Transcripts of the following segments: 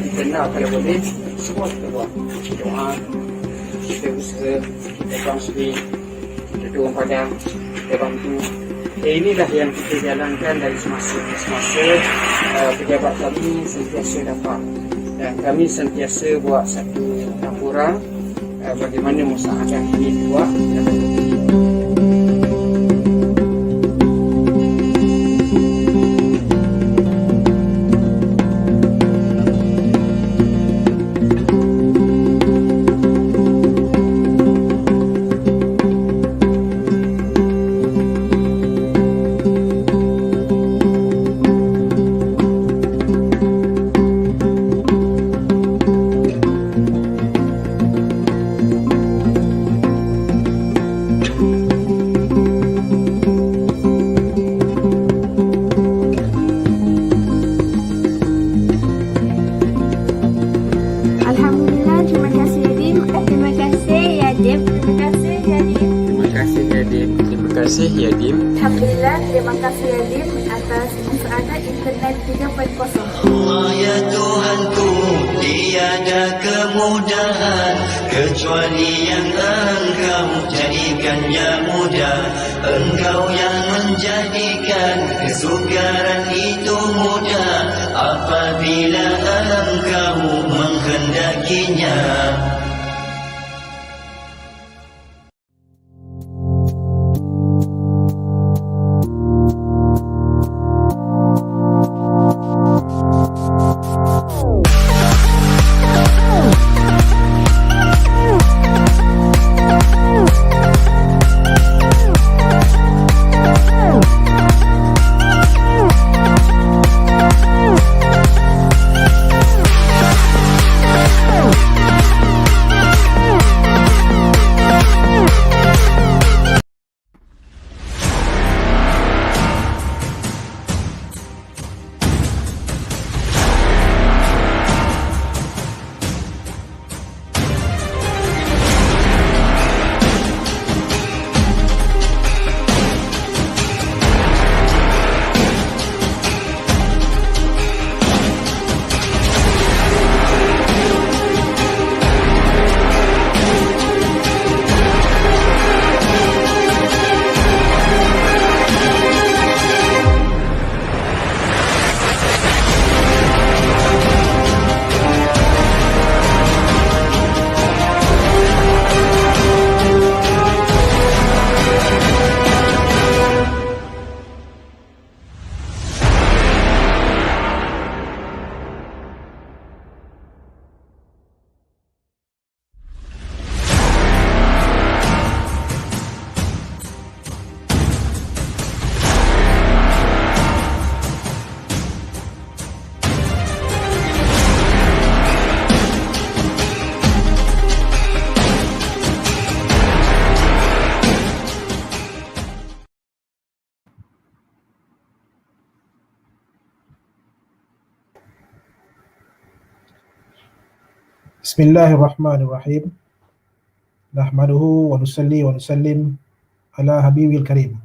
kita nak kalau boleh semua kita buat doa, kita usaha, kita kongsi, kita turun padang, kita bantu. Inilah yang kita jalankan dari semasa ke semasa. Pejabat kami sentiasa dapat, dan kami sentiasa buat satu laporan bagaimana masyarakat ini buat. YADIM. Alhamdulillah, terima kasih YADIM atas musyawarah internet 3.0. Allah ya Tuhanku, tiada kemudahan kecuali yang Engkau jadikannya mudah. Engkau yang menjadikan kesukaran itu mudah apabila Engkau menghendakinya. Bismillahirrahmanirrahim. Nahmaduhu wa nusalli wa nusallim ala habibil karim.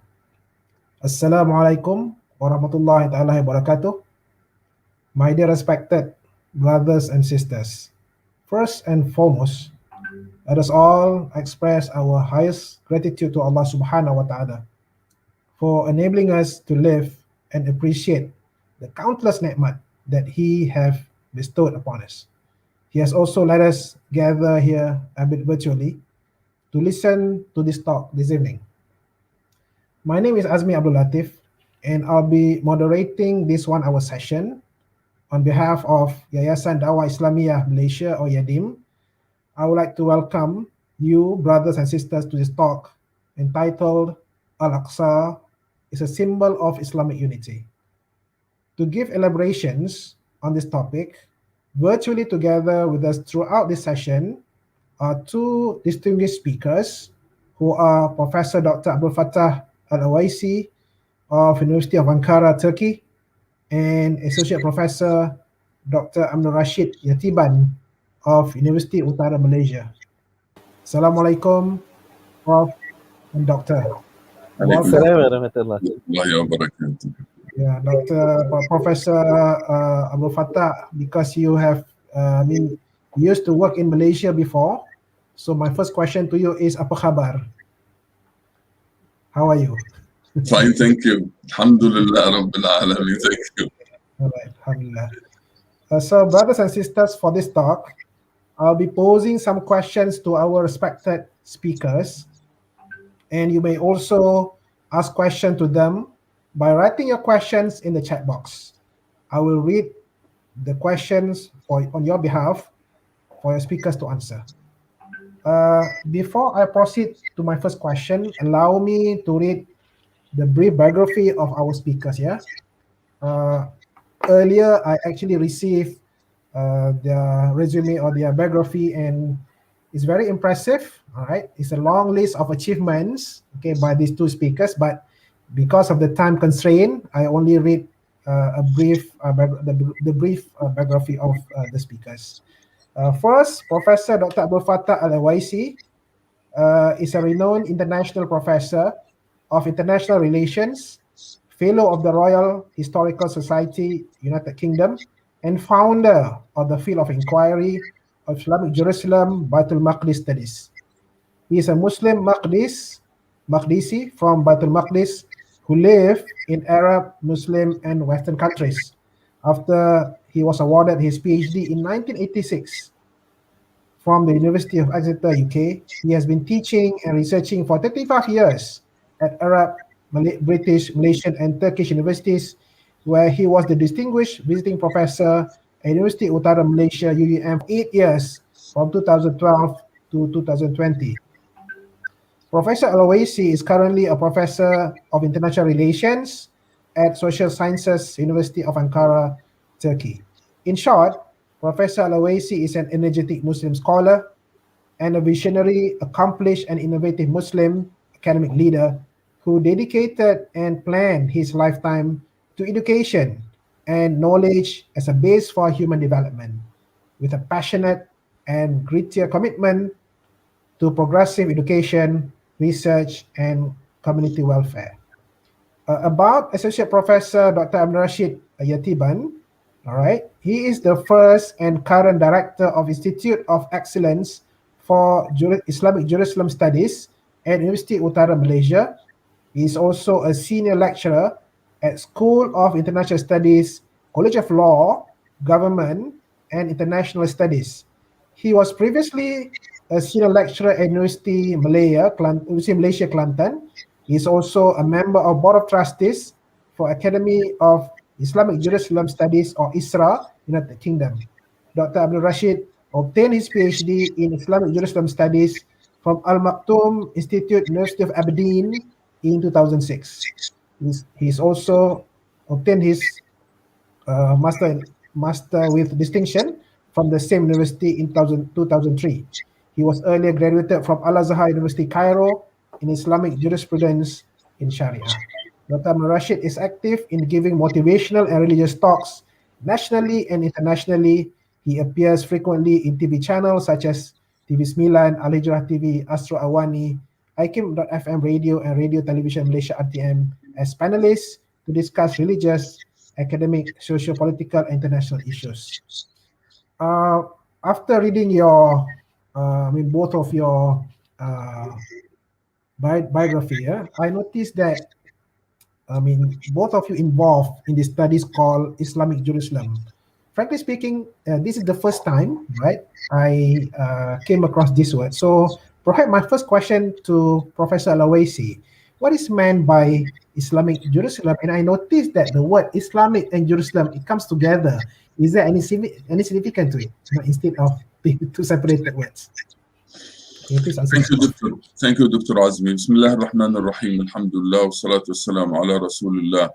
Assalamualaikum warahmatullahi ta'ala wabarakatuh. My dear respected brothers and sisters, first and foremost, let us all express our highest gratitude to Allah subhanahu wa ta'ala for enabling us to live and appreciate the countless nikmat that He have bestowed upon us. He has also let us gather here a bit virtually to listen to this talk this evening. My name is Azmi Abdul Latif, and I'll be moderating this 1-hour session on behalf of Yayasan Dakwah Islamiyah Malaysia or YADIM. I would like to welcome you, brothers and sisters, to this talk entitled Al-Aqsa is a Symbol of Islamic Unity. To give elaborations on this topic, virtually together with us throughout this session are two distinguished speakers who are Professor Dr. Fattah Al-Awaisi of University of Ankara, Turkey, and Associate Professor Dr. Aminurrasyyid Yatiban of University Utara Malaysia. Assalamualaikum, Prof. and Dr. Waalaikumsalam warahmatullahi wabarakatuh. Yeah, Professor Abdul Fattah, because you have I mean, you used to work in Malaysia before. So my first question to you is, apa khabar? How are you? Fine, thank you. Alhamdulillah Rabbil Alameen. Thank you. All right, alhamdulillah. So brothers and sisters, for this talk, I'll be posing some questions to our respected speakers, and you may also ask questions to them by writing your questions in the chat box. I will read the questions on your behalf for your speakers to answer. Before I proceed to my first question, allow me to read the brief biography of our speakers. Earlier, I actually received their resume or their biography, and it's very impressive. All right, it's a long list of achievements, okay, by these two speakers. But because of the time constraint, I only read a brief brief biography of the speakers. First, Professor Dr. Abdul Fattah Al-Awaisi is a renowned international professor of international relations, fellow of the Royal Historical Society, United Kingdom, and founder of the field of inquiry of Islamic Jerusalem Baitul Maqdis studies. He is a Muslim Maqdisi from Baitul Maqdis who lived in Arab, Muslim, and Western countries. After he was awarded his PhD in 1986 from the University of Exeter, UK, he has been teaching and researching for 35 years at Arab, British, Malaysian, and Turkish universities, where he was the distinguished visiting professor at University Utara Malaysia, UUM, for 8 years, from 2012 to 2020. Professor Al-Awaisi is currently a professor of international relations at Social Sciences University of Ankara, Turkey. In short, Professor Al-Awaisi is an energetic Muslim scholar and a visionary, accomplished, and innovative Muslim academic leader who dedicated and planned his lifetime to education and knowledge as a base for human development, with a passionate and grittier commitment to progressive education, research, and community welfare. About Associate Professor Dr. Aminurrasyyid Yatiban, all right, he is the first and current Director of Institute of Excellence for Islamic Jerusalem Studies at University Utara Malaysia. He is also a senior lecturer at School of International Studies, College of Law, Government, and International Studies. He was previously a senior lecturer at University Malaysia, Kelantan. He is also a member of Board of Trustees for Academy of Islamic Jerusalem Studies, or ISRA, United Kingdom. Dr. Aminurrasyyid obtained his PhD in Islamic Jerusalem Studies from Al Maktoum Institute, University of Aberdeen, in 2006. He's also obtained his master with distinction from the same university in 2003. He was earlier graduated from Al-Azhar University, Cairo, in Islamic jurisprudence in Sharia. Dr. Aminurrasyyid is active in giving motivational and religious talks nationally and internationally. He appears frequently in TV channels such as TV 9, Al-Hijrah TV, Astro Awani, IKIM.FM Radio, and Radio Television Malaysia RTM as panelists to discuss religious, academic, socio-political, and international issues. After reading your, both of your biography, I noticed that, both of you involved in the studies called Islamic Jerusalem. Frankly speaking, this is the first time, right, I came across this word. So perhaps my first question to Professor Al-Awaisi, what is meant by Islamic Jerusalem? And I noticed that the word Islamic and Jerusalem, it comes together. Is there any significance to it, instead of being two separated words? Thank you, Dr. Azmi. Bismillah ar-Rahman ar-Rahim. Alhamdulillah, wa salatu wassalamu ala Rasulillah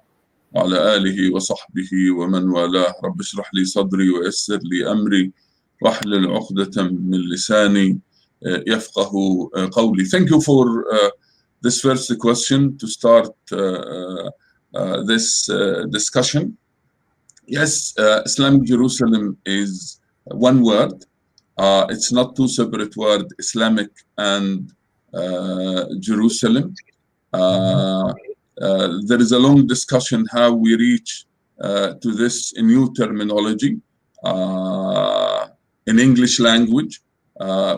wa ala alihi wa sahbihi wa man walah. Rabbi shrah li sadri wa yassir li amri wa ahlul 'uqdatam min lisani yafqahu qawli. Thank you for this first question to start this discussion. Yes, Islamic Jerusalem is one word. It's not two separate words, Islamic and Jerusalem. There is a long discussion how we reach to this new terminology. in English language.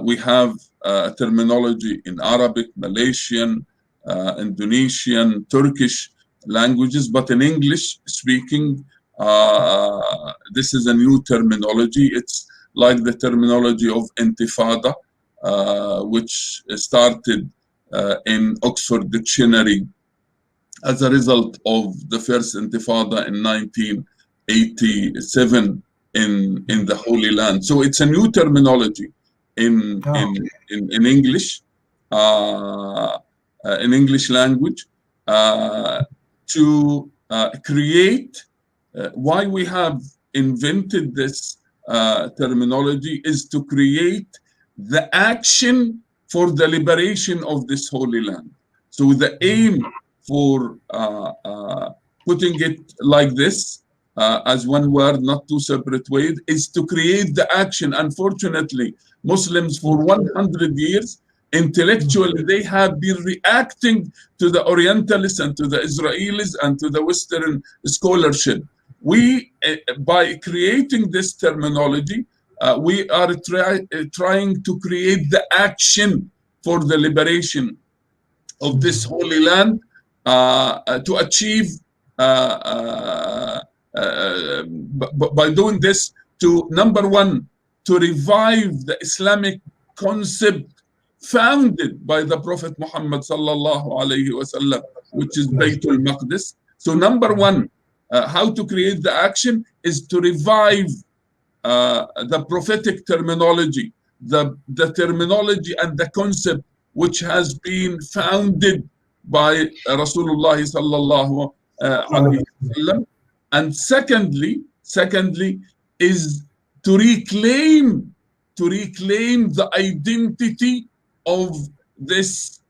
We have terminology in Arabic, Malaysian, Indonesian, Turkish languages, but in English speaking, this is a new terminology. It's like the terminology of intifada, which started in Oxford Dictionary as a result of the first intifada in 1987 in the Holy Land. So it's a new terminology in English, in English language, to create. Why we have invented this terminology is to create the action for the liberation of this Holy Land. So the aim for putting it like this, as one word, not two separate ways, is to create the action. Unfortunately, Muslims for 100 years, intellectually, they have been reacting to the Orientalists and to the Israelis and to the Western scholarship. We, by creating this terminology, we are trying to create the action for the liberation of this Holy Land, to achieve, by doing this, to, number one, to revive the Islamic concept founded by the Prophet Muhammad sallallahu alayhi wasallam, which is Baytul Maqdis. So number one, how to create the action is to revive the prophetic terminology, the terminology and the concept which has been founded by Rasulullah sallallahu alayhi wasallam. And secondly is to reclaim the identity of this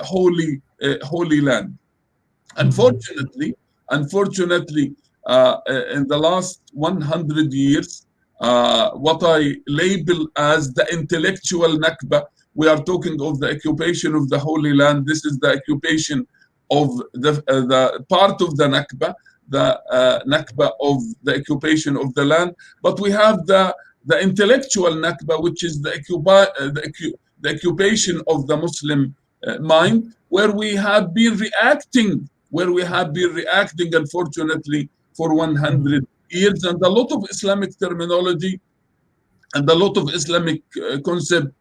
holy land. Unfortunately, in the last 100 years, what I label as the intellectual Nakba, we are talking of the occupation of the Holy Land. This is the occupation of the part of the Nakba, the Nakba of the occupation of the land. But we have the intellectual Nakba, which is the occupation of the Muslim mind, where we have been reacting, unfortunately, for 100 years, and a lot of Islamic terminology and a lot of Islamic concept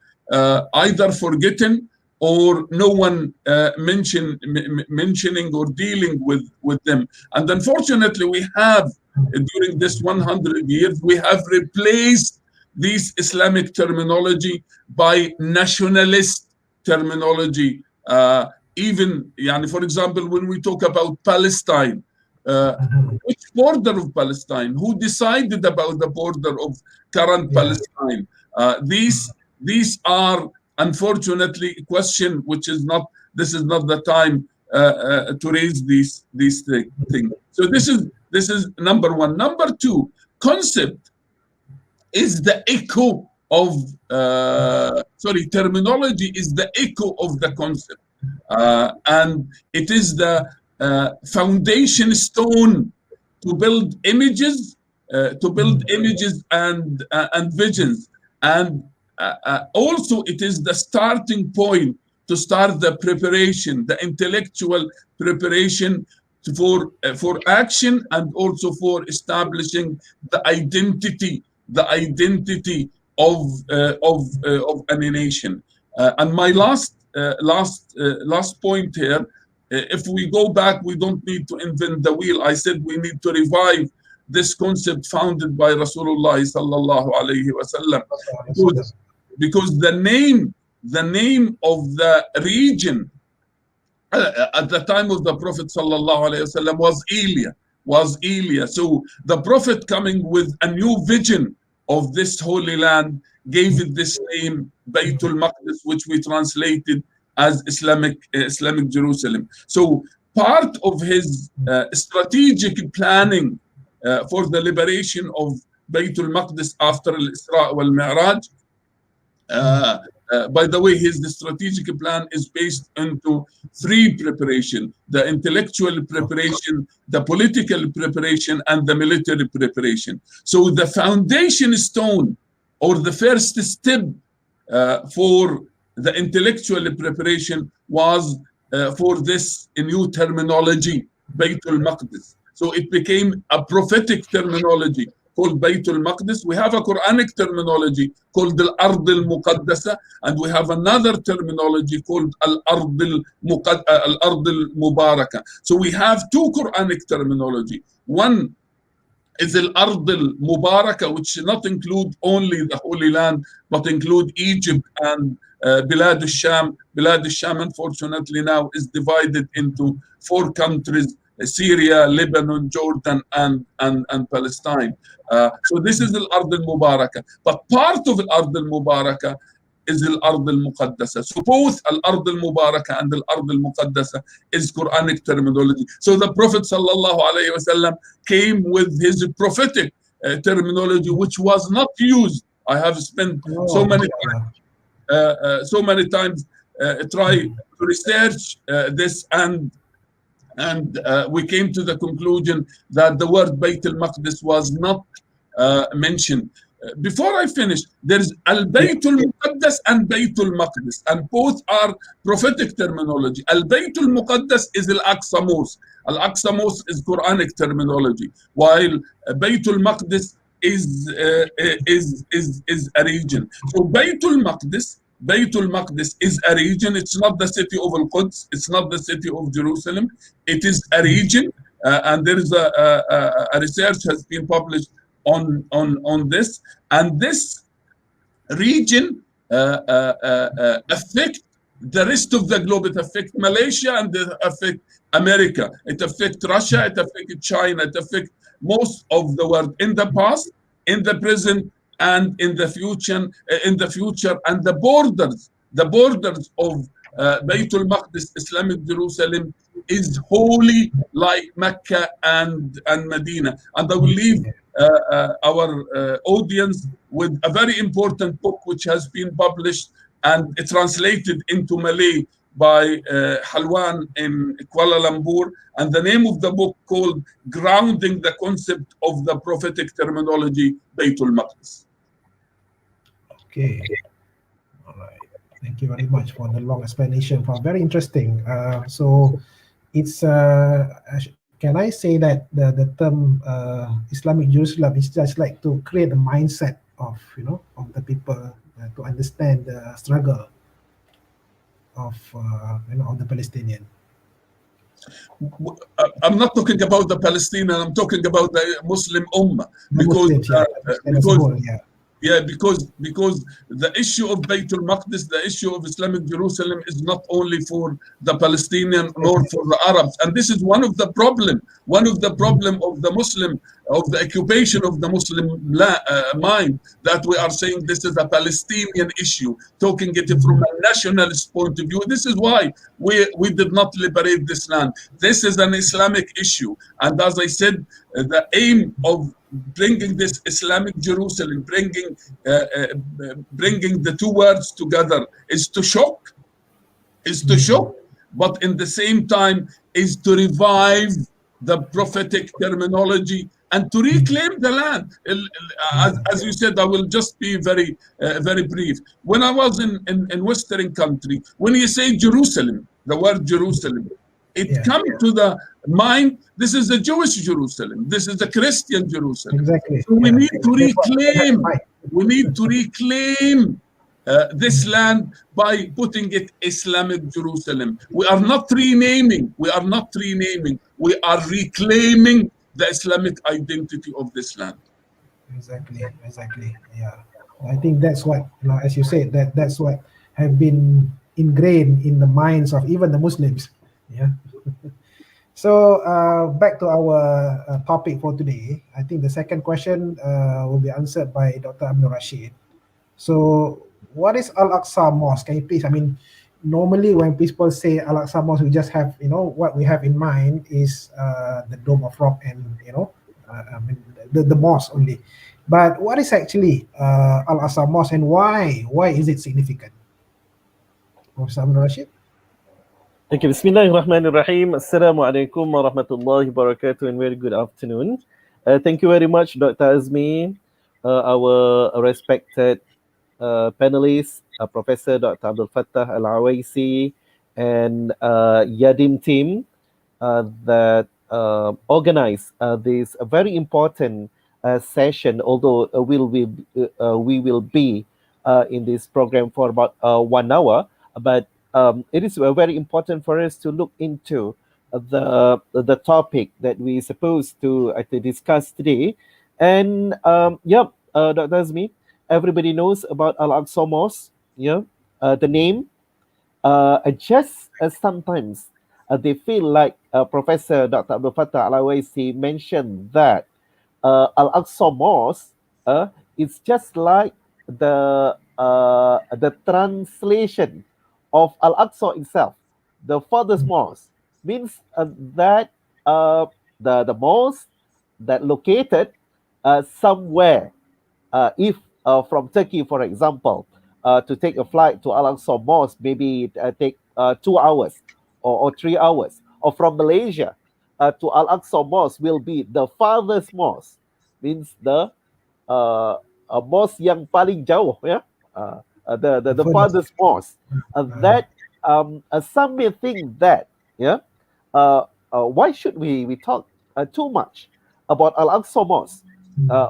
either forgotten or no one mentioning or dealing with them. And unfortunately, we have, during this 100 years, we have replaced this Islamic terminology by nationalist terminology. Even, for example, when we talk about Palestine, which border of Palestine? Who decided about the border of current Palestine? These are, unfortunately, a question which is not, this is not the time to raise these things. So this is number one. Number two, concept is the echo of, terminology is the echo of the concept. And it is the foundation stone to build images, and visions. And also it is the starting point to start the preparation, the intellectual preparation for action, and also for establishing the identity of any nation. And my last point here, if we go back, we don't need to invent the wheel. I said we need to revive this concept founded by Rasulullah sallallahu alayhi wasallam, because the name of the region at the time of the Prophet sallallahu alayhi wasallam was Elia. So the Prophet, coming with a new vision of this holy land, gave it this name, Baytul Maqdis, which we translated as Islamic Jerusalem. So part of his strategic planning for the liberation of Baytul Maqdis after Al-Isra wal-Mi'raj, by the way, his strategic plan is based into three preparation: the intellectual preparation, the political preparation, and the military preparation. So the foundation stone or the first step for the intellectual preparation was for this new terminology, Baytul Maqdis. So it became a prophetic terminology called Baytul Maqdis. We have a Quranic terminology called Al-Ard al-Muqaddasa, and we have another terminology called Al-Ard al-Mubaraka. So we have two Quranic terminology. One is Al-Ard al-Mubaraka, which not include only the Holy Land, but include Egypt and Bilad al-Sham. Bilad al-Sham, unfortunately, now is divided into 4 countries: Syria, Lebanon, Jordan, and Palestine. So this is Al-Ard al-Mubaraka. But part of Al-Ard al-Mubaraka is Al-Ard al-Muqaddasa. So both Al-Ard al-Mubaraka and Al-Ard al-Muqaddasa is Quranic terminology. So the Prophet sallallahu alaihi wasallam came with his prophetic terminology, which was not used. I have spent so many times try to research this, and we came to the conclusion that the word Bayt al-Maqdis was not mentioned. Before I finish, there's Al-Bayt al-Muqaddas and Bayt al-Maqdis, and both are prophetic terminology. Al-Bayt al-Muqaddas is Al-Aqsa Mosque. Al-Aqsa Mosque is Quranic terminology, while Bayt al-Maqdis is a region. So Bayt al-Maqdis is a region. It's not the city of Al-Quds. It's not the city of Jerusalem. It is a region, and there is a research has been published on this, and this region affect the rest of the globe. It affects Malaysia, and it affects America. It affects Russia. It affects China. It affects most of the world in the past, in the present, and in the future. And the borders of Baytul Maqdis, Islamic Jerusalem, is holy like Mecca and Medina. And I will leave our audience with a very important book which has been published and translated into Malay by Halwan in Kuala Lumpur, and the name of the book called Grounding the Concept of the Prophetic Terminology, Baytul Maqdis. Okay. All right. Thank you very much for the long explanation. Very interesting. So it's can I say that the term Islamic Jerusalem is just like to create a mindset of of the people to understand the struggle of of the Palestinian. I'm not talking about the Palestinian. I'm talking about the Muslim Ummah, because the issue of Baytul Maqdis, the issue of Islamic Jerusalem, is not only for the Palestinian nor for the Arabs, and this is one of the problem of the Muslim, of the occupation of the Muslim mind, that we are saying this is a Palestinian issue, talking it from a nationalist point of view. This is why we did not liberate this land. This is an Islamic issue, and as I said, the aim of bringing this Islamic Jerusalem, bringing the two words together, is to shock, but in the same time is to revive the prophetic terminology and to reclaim the land. As you said, I will just be very brief. When I was in Western country, when you say Jerusalem, the word Jerusalem, it comes to the mind, this is the Jewish Jerusalem, this is the Christian Jerusalem. Exactly. So we need to reclaim this land by putting it Islamic Jerusalem. We are not renaming, we are reclaiming the Islamic identity of this land. Exactly. Yeah, I think that's what, as you said, that's what have been ingrained in the minds of even the Muslims. Yeah. So back to our topic for today. I think the second question will be answered by Dr. Aminurrasyyid. So what is Al-Aqsa Mosque? Can you please, normally when people say Al-Aqsa Mosque, we just have, what we have in mind is the Dome of Rock and, the mosque only. But what is actually Al-Aqsa Mosque, and why is it significant? Professor Aminurrasyyid? Thank you. Bismillahirrahmanirrahim. Assalamu alaikum wa rahmatullahi wa barakatuh, and very good afternoon. Thank you very much, Dr. Azmi, our respected panelists, Professor Dr. Abdul Fattah Al-Awaisi and YADIM team that organized this very important session, although we will be in this program for about 1 hour, but it is very important for us to look into the topic that we supposed to discuss today. And Dr. Azmi, everybody knows about Al-Aqsa Mosque, the name. Just sometimes they feel like Professor Dr. Abdul Fattah Al-Awaisi mentioned that Al-Aqsa Mosque is just like the translation of Al-Aqsa itself, the farthest mosque, means that the mosque that located somewhere, if from Turkey, for example, to take a flight to Al-Aqsa Mosque, maybe take 2 hours or 3 hours, or from Malaysia to Al-Aqsa Mosque will be the farthest mosque, means the mosque yang paling jauh, the farthest mosque. That some may think that, why should we talk too much about Al-Aqsa Mosque,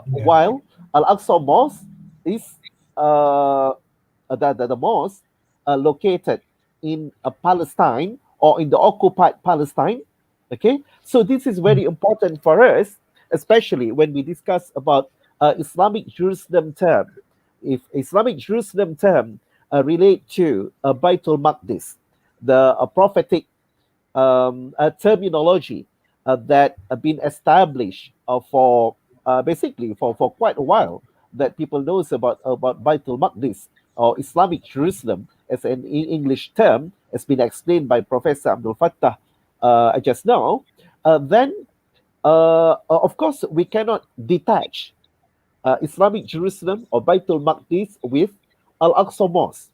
while Al-Aqsa Mosque is the mosque located in Palestine or in the occupied Palestine. Okay, so this is very important for us, especially when we discuss about Islamic Jerusalem term. If Islamic Jerusalem term relate to Baitul Maqdis, the prophetic terminology that have been established for basically for quite a while, that people knows about Baitul Maqdis or Islamic Jerusalem as an English term, has been explained by Professor Abdul Fattah just now. Then of course we cannot detach Islamic Jerusalem or Baitul Maqdis with Al-Aqsa Mosque.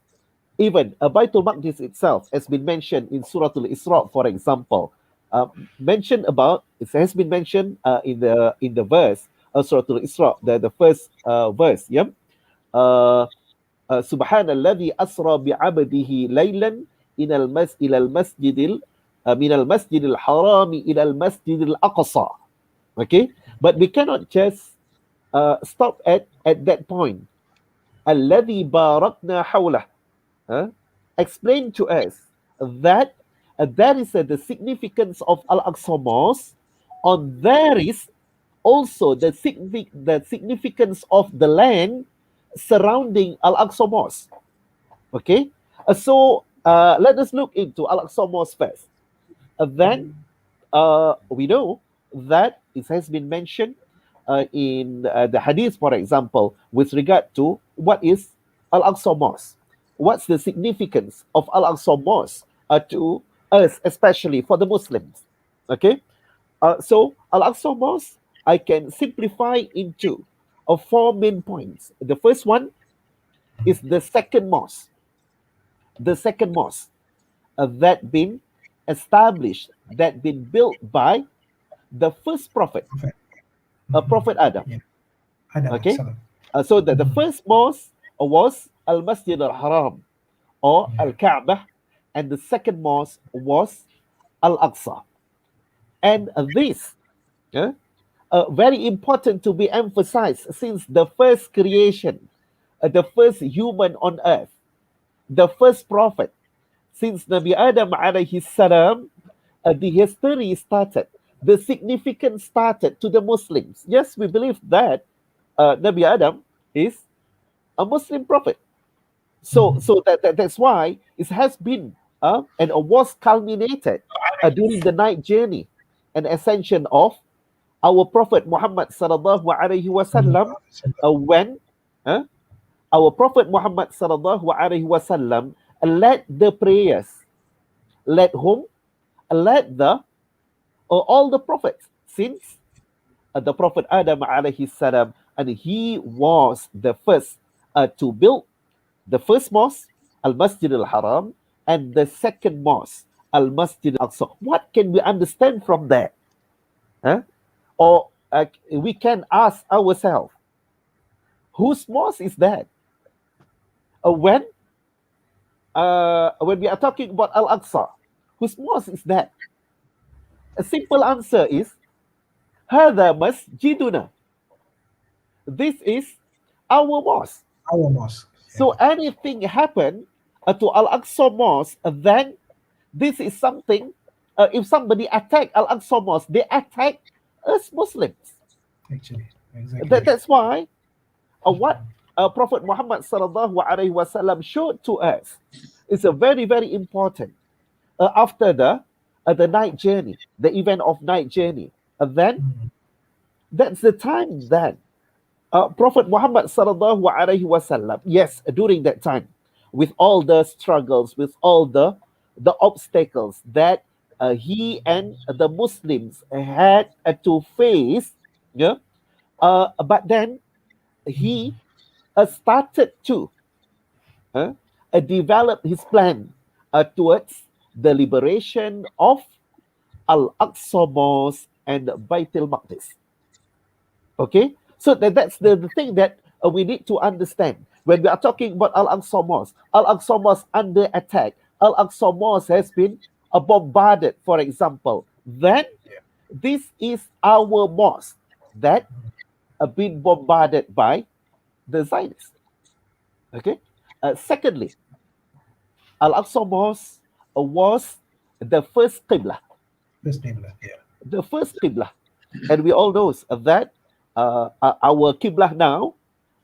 Even Baitul Maqdis itself has been mentioned in Surah Al-Isra, for example. It has been mentioned in the verse Surah Al-Isra, the first verse. Subhanalladhi asra bi'abdihi laylan ila al-masjidil min al-masjidil harami ila al-masjidil aqsa. Okay, but we cannot just stop at that point. Alladhi barakna hawlah. Explain to us that that is the significance of Al-Aqsa Mosque, or there is also the significance of the land surrounding Al-Aqsa Mosque. Okay, so let us look into Al-Aqsa Mosque first. Then we know that it has been mentioned in the Hadith, for example, with regard to what is Al-Aqsa Mosque. What's the significance of Al-Aqsa Mosque to us, especially for the Muslims? Okay, so Al-Aqsa Mosque I can simplify into 4 main points. The first one is the second mosque. The second mosque that been established, that been built by the first prophet, Prophet Adam. Okay, so the first mosque was Al-Masjid Al-Haram or Al-Kaabah, and the second mosque was Al-Aqsa. And this very important to be emphasized, since the first creation, the first human on earth, the first prophet, since Nabi Adam alayhi salam, the history started, the significance started to the Muslims. Yes, we believe that Nabi Adam is a Muslim prophet. So that's why it has been and was culminated during the night journey and ascension of our Prophet Muhammad sallallahu alaihi wasallam, when our Prophet Muhammad sallallahu alaihi wasallam led the prayers, led whom? Led the all the prophets since the Prophet Adam alaihi salam, and he was the first to build the first mosque, Al-Masjid Al-Haram, and the second mosque, Al-Masjid Al-Aqsa. What can we understand from that? Or we can ask ourselves, Whose mosque is that? When we are talking about Al-Aqsa, whose mosque is that? A simple answer is هذا مسجدنا. This is our mosque. Our mosque. So anything happen to Al-Aqsa Mosque, then this is something, if somebody attack Al-Aqsa Mosque, they attack us Muslims. Actually, exactly. That's why what Prophet Muhammad sallallahu alaihi wasallam showed to us is a very, very important. After the night journey, the event of night journey, then that's the time that Prophet Muhammad sallallahu alaihi wasallam, yes, during that time, with all the struggles, with all the obstacles that he and the Muslims had to face, yeah, but then he started to develop his plan towards the liberation of Al-Aqsa Mosque and Baitul Maqdis. Okay, so that's the thing that we need to understand when we are talking about Al-Aqsa Mosque. Al-Aqsa Mosque under attack. Al-Aqsa Mosque has been bombarded, for example. Then this is our mosque that have been bombarded by the Zionists. Okay. Secondly, Al-Aqsa Mosque was the first Qibla. First Qibla, yeah. The first Qibla. And we all know that our Qibla now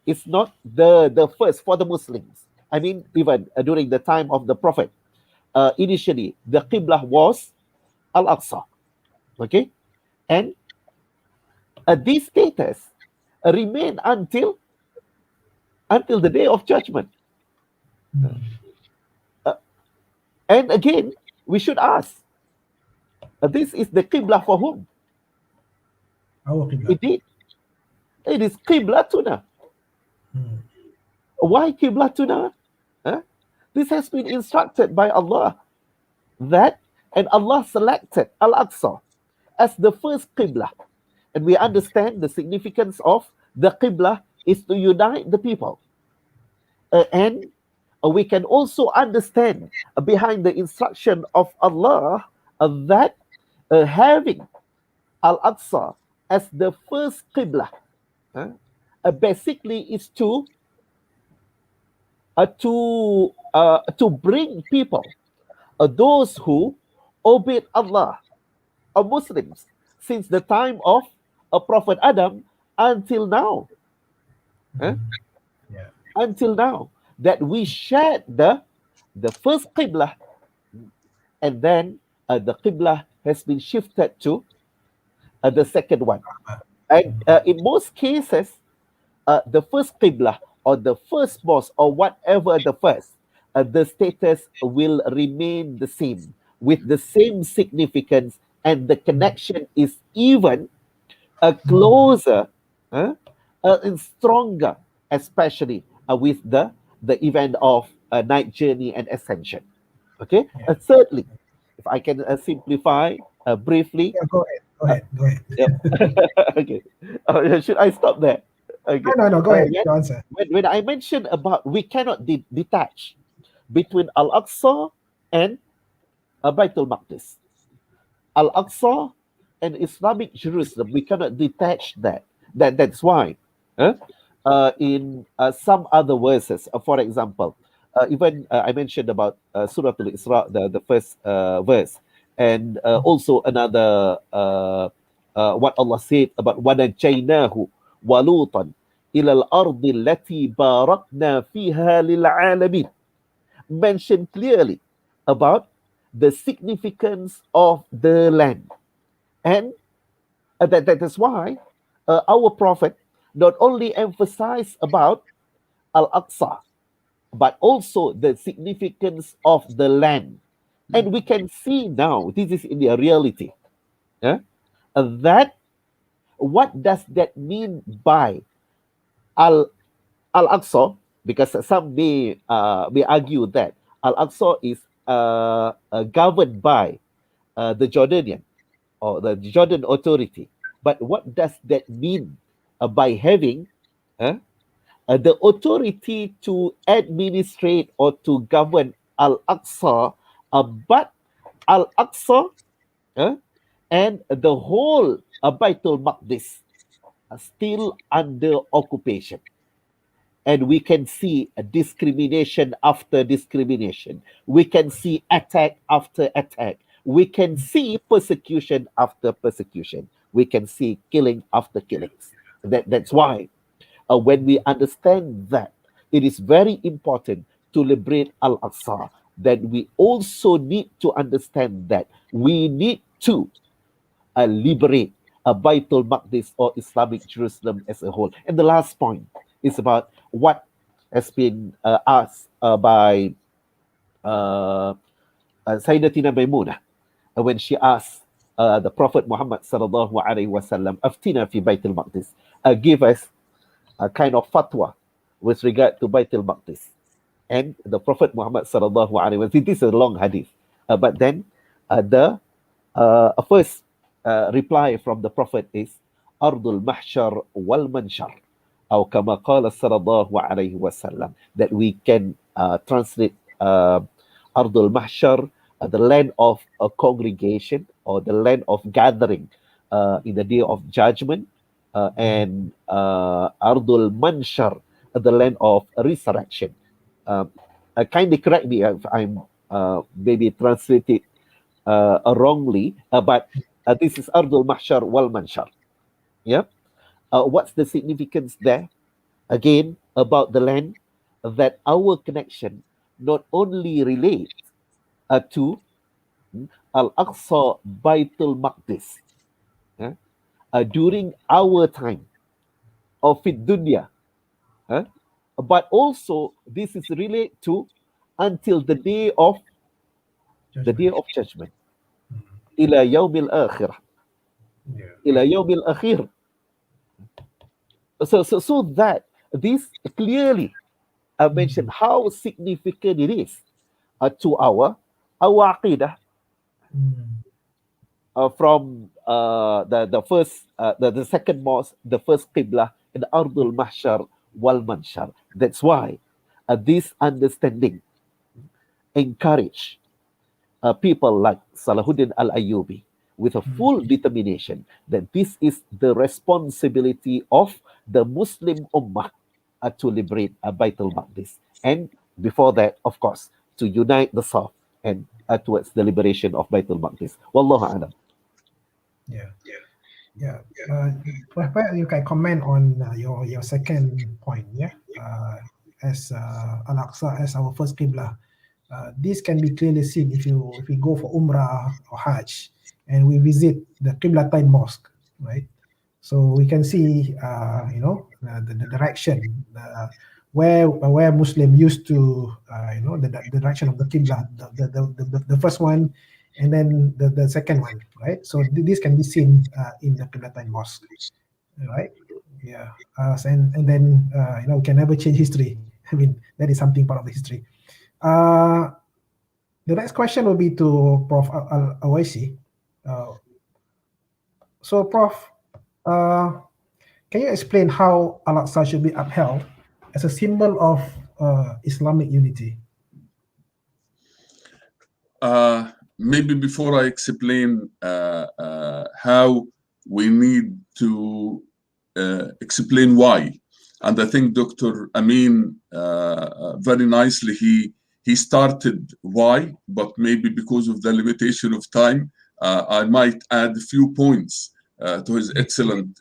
is not the first for the Muslims. I mean, even during the time of the Prophet, initially the Qibla was Al-Aqsa. Okay. And this status remain until the day of judgment. And again, we should ask, this is the Qibla for whom? Our Qibla. Indeed, it is Qiblatuna. Why Qiblatuna? This has been instructed by Allah, that, and Allah selected Al-Aqsa as the first Qibla. And we understand the significance of the Qibla is to unite the people. And we can also understand behind the instruction of Allah that having Al-Aqsa as the first Qibla basically is to bring people, those who obeyed Allah, Muslims, since the time of Prophet Adam until now. Until now, that we shared the first Qibla, and then the Qibla has been shifted to the second one. And in most cases, the first Qibla or the first mosque or whatever the first, the status will remain the same, with the same significance, and the connection is even closer and stronger, especially with the event of night journey and ascension. Okay. Thirdly, if I can simplify briefly. Yeah, go ahead. Yep. Okay. Should I stop there? Okay. No, go ahead. Your answer. When I mentioned about we cannot detach between Al-Aqsa and Baitul Maqdis, Al-Aqsa and Islamic Jerusalem, we cannot detach that. That's why in some other verses, for example, even I mentioned about Surah Al-Isra, the first verse, and also another what Allah said about وَنَجَّيْنَاهُ وَلُوطًا إِلَى الْأَرْضِ الَّتِي بَارَكْنَا فِيهَا لِلْعَالَمِينَ, mentioned clearly about the significance of the land. And that is why our Prophet not only emphasized about Al-Aqsa, but also the significance of the land. And we can see now, this is in the reality, that what does that mean by Al-Aqsa? Because some may argue that Al-Aqsa is governed by the Jordanian or the Jordan authority. But what does that mean by having the authority to administrate or to govern Al-Aqsa, but Al-Aqsa and the whole Baitul Maqdis are still under occupation. And we can see a discrimination after discrimination. We can see attack after attack. We can see persecution after persecution. We can see killing after killings. That's why when we understand that it is very important to liberate Al-Aqsa, then we also need to understand that we need to liberate Baitul Maqdis or Islamic Jerusalem as a whole. And the last point is about what has been asked by Sayyidatina Maimunah when she asked the Prophet Muhammad sallallahu alaihi wasallam, "Aftina fi Baitul Maqdis," give us a kind of fatwa with regard to Baitul Maqdis. And the Prophet Muhammad sallallahu alaihi wasallam, this is a long hadith, but then the first reply from the Prophet is Ardul Mahshar wal Manshar, or kama qala sallallahu alaihi wasallam, that we can translate Ardul Mahshar, the land of a congregation or the land of gathering in the day of judgment, and Ardul Manshar, the land of resurrection. Kindly correct me if I'm maybe translated wrongly, but this is Ardul Mahshar wal Manshar. Yeah. What's the significance there? Again, about the land, that our connection not only relates to Al-Aqsa Baitul Maqdis during our time of dunya, but also this is related to until the day of judgment. Ila yawmil akhirah. Ila yawmil akhir. So that this clearly mentioned how significant it is to our aqidah, from the first, the second mosque, the first qibla, and Ardul Mahshar wal Manshar. That's why this understanding encourage people like Salahuddin Al-Ayyubi with a full determination that this is the responsibility of the Muslim Ummah to liberate Baitul Maqdis. And before that, of course, to unite the South and towards the liberation of Baitul Maqdis. Wallahu a'lam. Perhaps you can comment on your second point, as Al-Aqsa as our first Qibla. This can be clearly seen if we go for Umrah or Hajj and we visit the Qiblatain Mosque, right? So we can see, the direction, where Muslim used to, the direction of the Qibla, the first one, and then the second one, right? So this can be seen in the Qiblatain Mosque, right? Yeah, and then we can never change history. I mean, that is something part of the history. The next question will be to Prof. Awaisi. So, Prof, can you explain how Al-Aqsa should be upheld as a symbol of Islamic unity? Maybe before I explain how we need to explain why, and I think Dr. Amin very nicely, he started why, but maybe because of the limitation of time, I might add a few points to his excellent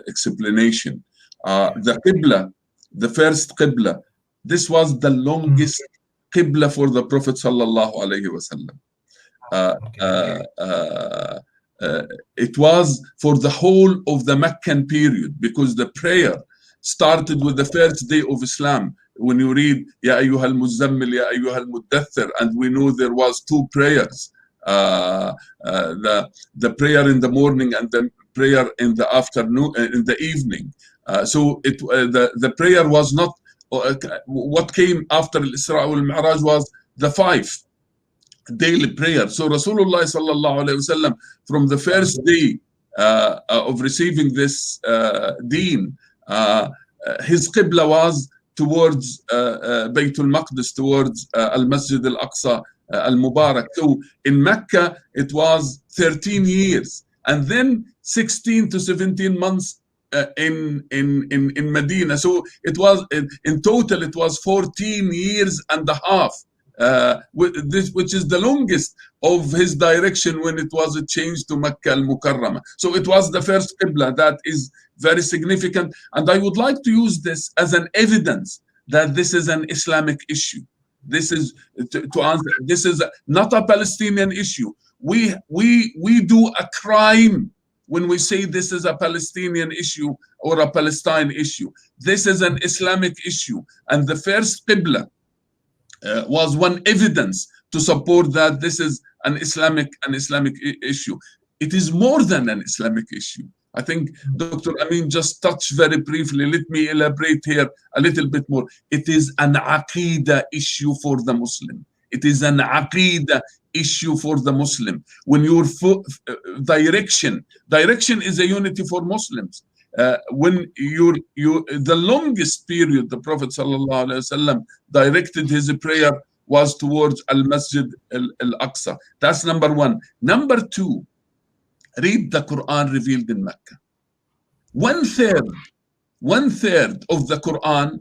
explanation. The Qibla, the first Qibla, this was the longest Qibla for the Prophet sallallahu alaihi wasallam. It was for the whole of the Meccan period, because the prayer started with the first day of Islam. When you read Ya ayyuhal muzammil, Ya ayyuhal muddathir, and we know there was two prayers, the prayer in the morning and the prayer in the afternoon, in the evening. So the prayer was not what came after Al-Isra wal-Mi'raj was the 5 daily prayer. So Rasulullah sallallahu alaihi wasallam, from the first day of receiving this deen, his qibla was towards Bayt al-Maqdis, towards al-Masjid al-Aqsa al-Mubarak. So in Mecca, it was 13 years. And then 16 to 17 months in Medina. So it was, in total, it was 14 years and a half, which is the longest of his direction when it was changed to Mecca al-Mukarramah. So it was the first Qibla. That is very significant. And I would like to use this as an evidence that this is an Islamic issue. This is, to answer, this is not a Palestinian issue. We do a crime when we say this is a Palestinian issue or a Palestine issue. This is an Islamic issue. And the first Qibla was one evidence to support that this is an Islamic issue. It is more than an Islamic issue. I think Dr. Amin just touched very briefly. Let me elaborate here a little bit more. It is an Aqidah issue for the Muslim. It is an Aqidah issue for the Muslim. When your direction is a unity for Muslims. When the longest period the Prophet ﷺ directed his prayer was towards Al-Masjid Al-Aqsa. That's number one. Number two, read the Quran revealed in Mecca. One third of the Quran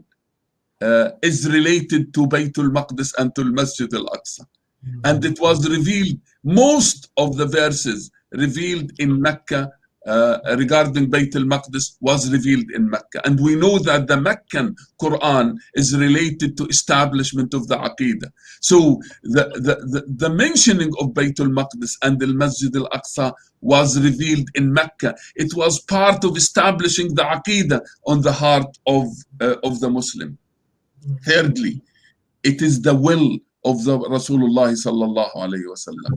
is related to Bayt al-Maqdis and to Masjid al-Aqsa. And it was revealed, most of the verses revealed in Mecca regarding Bayt al-Maqdis was revealed in Mecca. And we know that the Meccan Quran is related to establishment of the Aqidah. So the mentioning of Bayt al-Maqdis and the Masjid al-Aqsa was revealed in Mecca. It was part of establishing the Aqidah on the heart of the Muslim. Thirdly, it is the will of the Rasulullah sallallahu alayhi wasallam.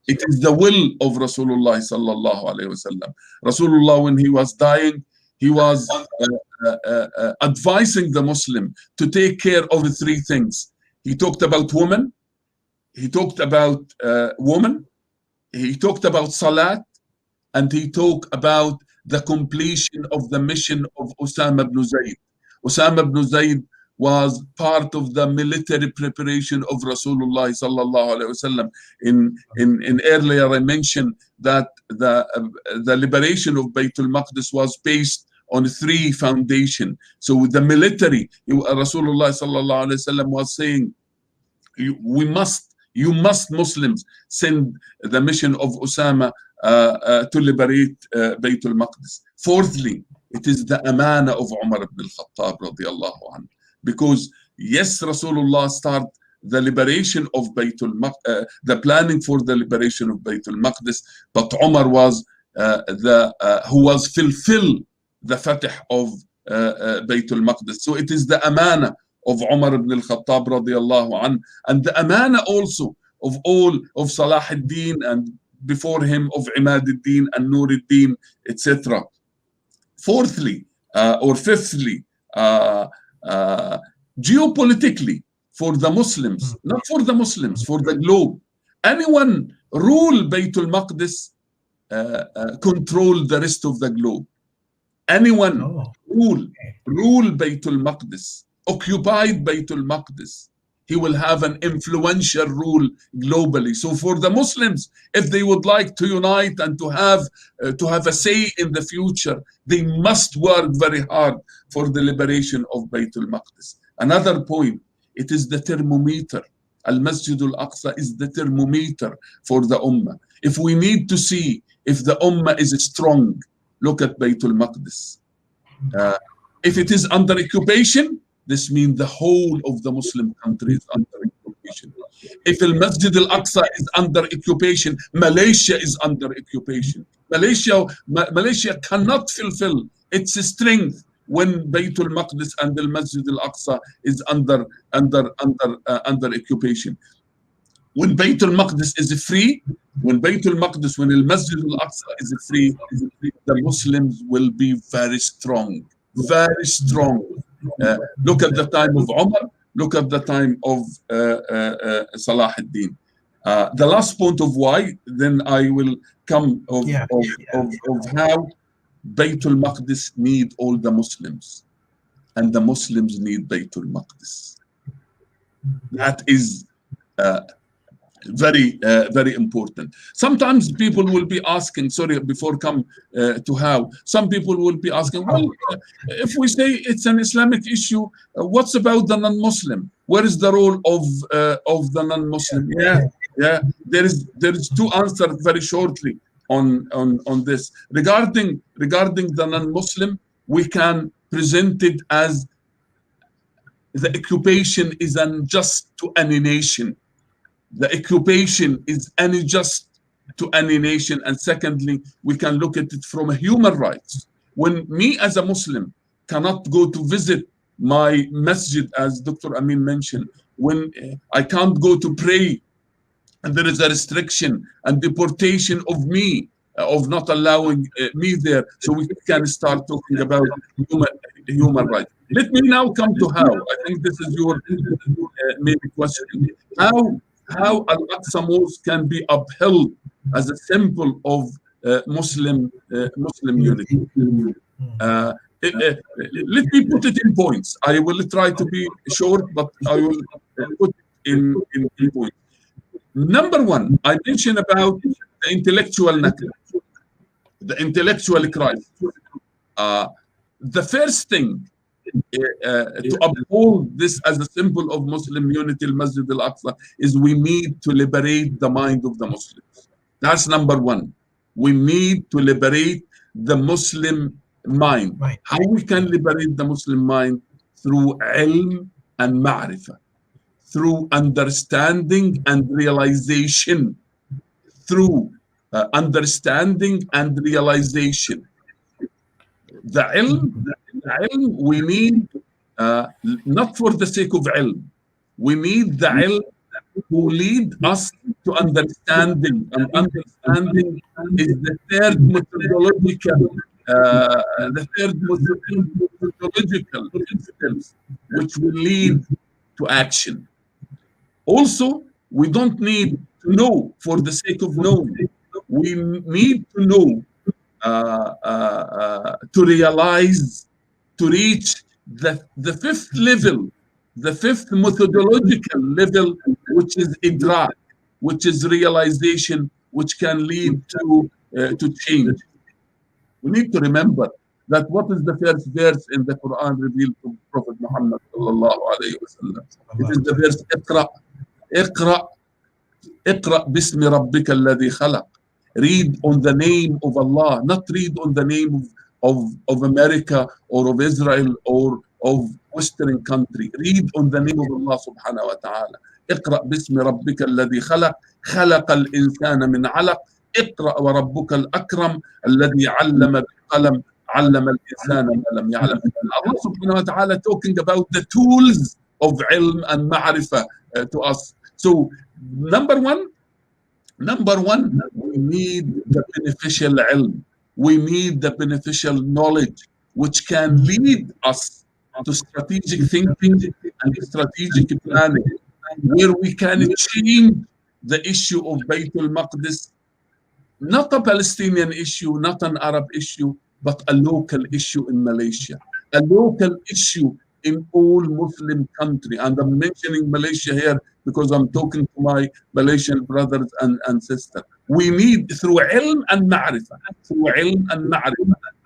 It is the will of Rasulullah sallallahu alayhi wasallam. Rasulullah, when he was dying, he was advising the Muslim to take care of three things. He talked about women, he talked about women, he talked about salat, and he talked about the completion of the mission of Usama ibn Zayd. Usama ibn Zayd was part of the military preparation of Rasulullah sallallahu alaihi wasallam. In earlier I mentioned that the liberation of Bayt al-Maqdis was based on three foundations. So the military, Rasulullah sallallahu alaihi wasallam was saying, you must Muslims send the mission of Usama to liberate Bayt al-Maqdis. Fourthly, it is the amana of Umar ibn al-Khattab radiyallahu anhu. Because yes, Rasulullah started the liberation of the planning for the liberation of Bayt al-Maqdis, but Umar was who was fulfill the Fattah of Bayt al-Maqdis. So it is the amana of Umar ibn al-Khattab radiyallahu anhu, and the amana also of all of Salah ad-Din, and before him of Imad ad-Din and Nur ad-Din, etc. Fourthly, or fifthly, geopolitically, for the Muslims, not for the Muslims, for the globe. Anyone rule Bayt al-Maqdis, control the rest of the globe. Anyone rule Bayt al-Maqdis, occupied Bayt al-Maqdis, he will have an influential rule globally. So for the Muslims, if they would like to unite and to have a say in the future, they must work very hard for the liberation of Bayt al-Maqdis. Another point, it is the thermometer. Al-Masjid al-Aqsa is the thermometer for the Ummah. If we need to see if the Ummah is strong, look at Bayt al-Maqdis. If it is under occupation, this means the whole of the Muslim country is under occupation. If Al-Masjid Al-Aqsa is under occupation, Malaysia is under occupation. Malaysia cannot fulfill its strength when Bayt al-Maqdis and Al-Masjid Al-Aqsa is under occupation. When Bayt al-Maqdis is free, when Al-Masjid Al-Aqsa is free, the Muslims will be very strong, very strong. Look at the time of Umar, look at the time of Salah ad-Din. The last point of why, then I will come of how Bayt al-Maqdis need all the Muslims. and the Muslims need Baytul Maqdis. That is very important. Sometimes people will be asking, sorry, before come to how, some people will be asking, well, if we say it's an Islamic issue, what's about the non-Muslim? Where is the role of the non-Muslim? Yeah, there is two answers very shortly on this. Regarding the non-Muslim, we can present it as the occupation is unjust to any nation. The occupation is unjust to any nation. And secondly, we can look at it from a human rights. When me as a Muslim cannot go to visit my masjid, as Dr. Amin mentioned, when I can't go to pray, and there is a restriction and deportation of me, of not allowing me there, so we can start talking about human rights. Let me now come to how. I think this is your main question. How Al-Aqsa Mosque can be upheld as a symbol of Muslim unity. Let me put it in points. I will try to be short, but I will put it in points. Number one, I mentioned about the intellectual nakhl, the intellectual crisis. The first thing to uphold this as a symbol of Muslim unity, Masjid Al-Aqsa, is we need to liberate the mind of the Muslims. That's number one. We need to liberate the Muslim mind. How we can liberate the Muslim mind? Through ilm and ma'rifah, through understanding and realization, through understanding and realization. The ilm we need, not for the sake of ilm. We need the ilm who lead us to understanding, and understanding is the third methodological steps which will lead to action. Also, we don't need to know for the sake of knowing. We need to know to realize, to reach the fifth level, the fifth methodological level, which is idrak, which is realization, which can lead to change. We need to remember that what is the first verse in the Quran revealed to Prophet Muhammad sallallahu alayhi wa sallam? It is the verse Iqra bismi rabbika alladhi khalaq. Read on the name of Allah, not read on the name of America or of Israel or of Western country. Read on the name of Allah subhanahu wa ta'ala. اقرأ باسم ربك الذي خلق خلق الإنسان من علق اقرأ وربك الأكرم الذي علم بالقلم علم الإنسان ما لم يعلم. Allah subhanahu wa ta'ala talking about the tools of ilm and ma'rifah to us. So number one, we need the beneficial ilm. We need the beneficial knowledge which can lead us to strategic thinking and strategic planning, where we can change the issue of Baytul Maqdis, not a Palestinian issue, not an Arab issue, but a local issue in Malaysia, a local issue in all Muslim country. And I'm mentioning Malaysia here because I'm talking to my Malaysian brothers and sisters. We need, through ilm and ma'rifah,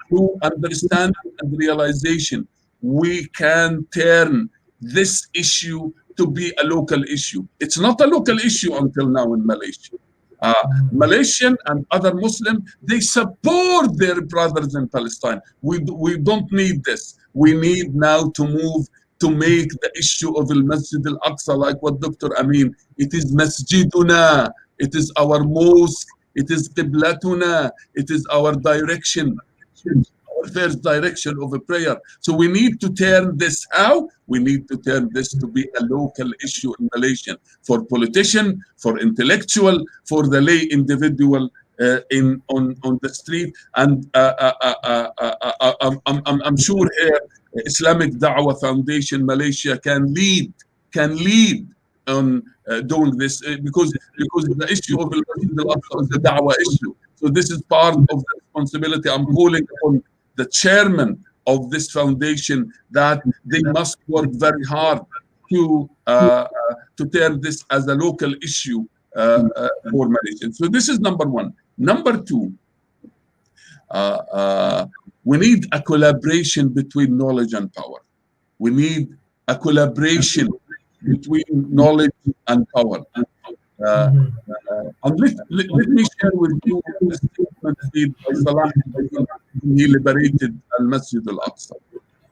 through understanding and realization, we can turn this issue to be a local issue. It's not a local issue until now in Malaysia. Malaysian and other Muslim, they support their brothers in Palestine. We don't need this. We need now to move to make the issue of Al-Masjid Al-Aqsa, like what Dr. Amin, it is Masjiduna, it is our mosque, it is Qiblatuna, it is our direction, our first direction of a prayer. So we need to turn this out. We need to turn this to be a local issue in Malaysia for politician, for intellectual, for the lay individual on the street. And I'm sure here Islamic Da'wah Foundation Malaysia can lead on doing this because the issue of Al-Aqsa is the Da'wah issue. So this is part of the responsibility. I'm calling on the chairman of this foundation that they must work very hard to turn this as a local issue for Malaysia. So this is number one. Number two, we need a collaboration between knowledge and power. We need a collaboration between knowledge and power. And let me share with you the statement made by Salah when he liberated Al-Masjid Al-Aqsa.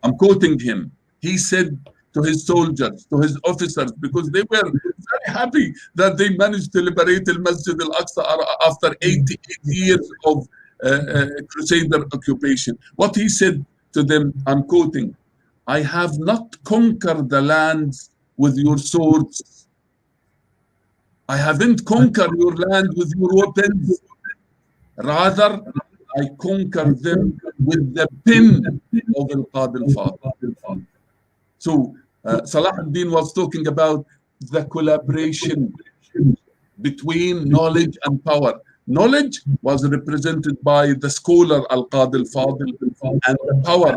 I'm quoting him. He said to his soldiers, to his officers, because they were very happy that they managed to liberate Al-Masjid Al-Aqsa after 88 years of Crusader occupation. What he said to them, I'm quoting, "I have not conquered the lands with your swords. I haven't conquered your land with your weapons. Rather, I conquered them with the pen of Al-Qadi al-Fattah." So Salah ad-Din was talking about the collaboration between knowledge and power. Knowledge was represented by the scholar Al-Qadi al-Fadil, and the power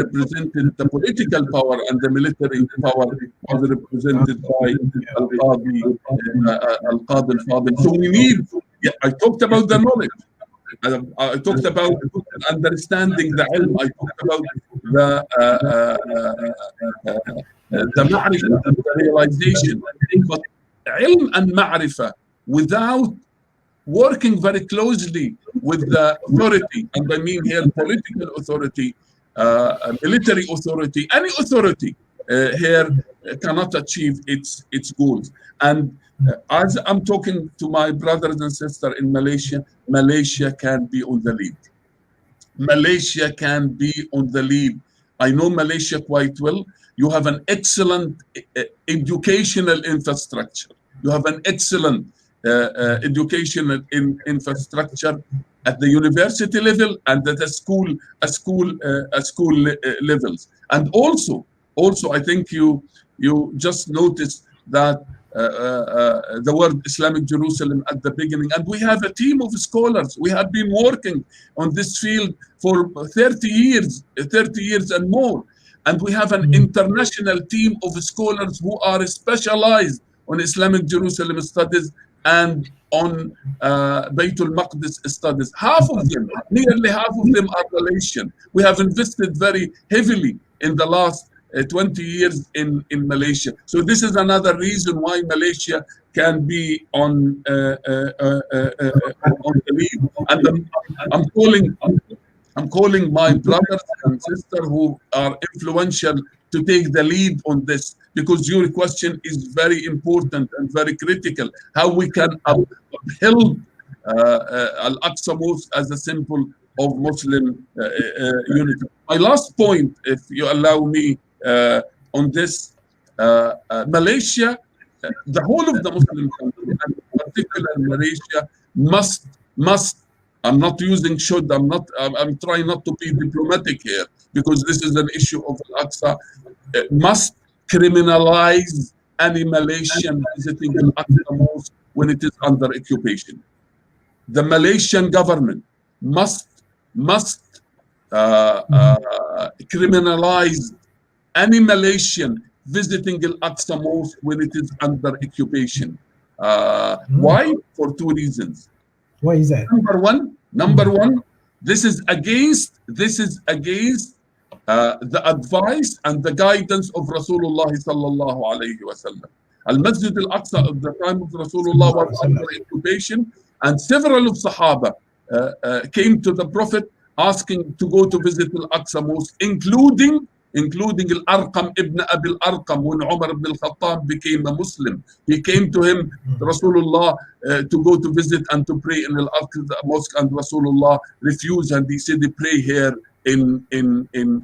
represented, the political power and the military power was represented by Al-Qadi al-Fadil. So we need, I talked about the knowledge. I talked about understanding the ilm. I talked about the ma'rifah, the realization. But ilm and ma'rifah without working very closely with the authority, and I mean here political authority, military authority, any authority here cannot achieve its goals. And as I'm talking to my brothers and sisters in Malaysia, Malaysia can be on the lead. Malaysia can be on the lead. I know Malaysia quite well. You have an excellent educational infrastructure. You have an excellent educational infrastructure at the university level and at the school levels. And also I think you just noticed that the word Islamic Jerusalem at the beginning, and we have a team of scholars. We have been working on this field for 30 years and more, and we have an international team of scholars who are specialized on Islamic Jerusalem studies and on Baytul Maqdis studies. Half of them, nearly half of them are Malaysian. We have invested very heavily in the last 20 years in Malaysia. So this is another reason why Malaysia can be on the lead. And I'm calling my brothers and sisters who are influential to take the lead on this, because your question is very important and very critical. How we can uphold Al-Aqsa Mosque as a symbol of Muslim unity. My last point, if you allow me, on this, Malaysia, the whole of the Muslim country, and particularly Malaysia, must, I'm not using should, I'm trying not to be diplomatic here, because this is an issue of Al-Aqsa, must criminalize any Malaysian visiting Al-Aqsa Mosque when it is under occupation. The Malaysian government must criminalize any Malaysian visiting Al-Aqsa Mosque when it is under occupation. Why? For two reasons. Why is that? Number one, this is against the advice and the guidance of Rasulullah sallallahu alayhi wa sallam. Al-Masjid Al-Aqsa at the time of Rasulullah was under occupation, and several of Sahaba came to the Prophet asking to go to visit Al-Aqsa Mosque, including Al-Arqam ibn Abi Al-Arqam. When Umar ibn al-Khattab became a Muslim, he came to him, Rasulullah, to go to visit and to pray in Al-Aqsa Mosque, and Rasulullah refused, and he said, pray here in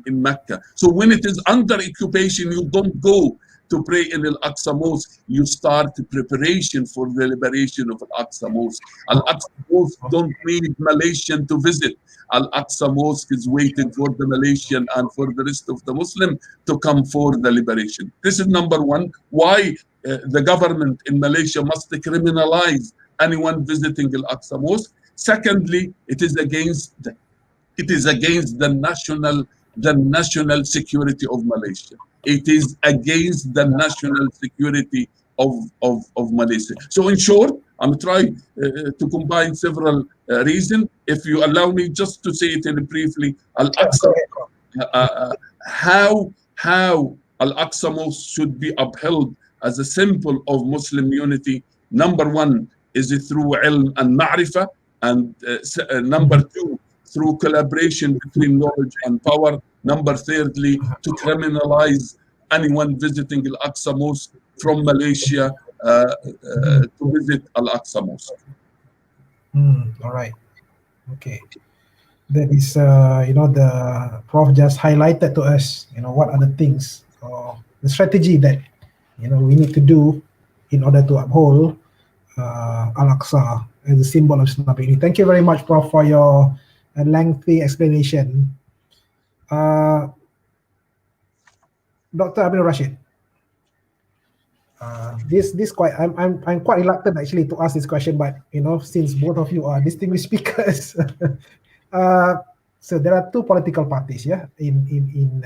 Mecca. So when it is under occupation, you don't go to pray in Al-Aqsa Mosque, you start the preparation for the liberation of Al-Aqsa Mosque. Al-Aqsa Mosque don't need Malaysian to visit. Al-Aqsa Mosque is waiting for the Malaysian and for the rest of the Muslim to come for the liberation. This is number one, why the government in Malaysia must criminalize anyone visiting Al-Aqsa Mosque. Secondly, it is against the national the national security of Malaysia. It is against the national security of Malaysia. So in short, I'm trying to combine several reasons. If you allow me just to say it in briefly, Al-Aqsa, how Al-Aqsa Mosque should be upheld as a symbol of Muslim unity. Number one is through ilm and ma'rifah, and number two, through collaboration between knowledge and power. Number thirdly, to criminalize anyone visiting Al-Aqsa Mosque from Malaysia to visit Al-Aqsa Mosque. All right. Okay. That is, the Prof just highlighted to us, what are the things, or the strategy that, we need to do in order to uphold Al-Aqsa as a symbol of Islamic unity. Thank you very much, Prof, for your lengthy explanation. Dr. Aminurrasyyid, this quite I'm quite reluctant actually to ask this question, but since both of you are distinguished speakers, so there are two political parties, in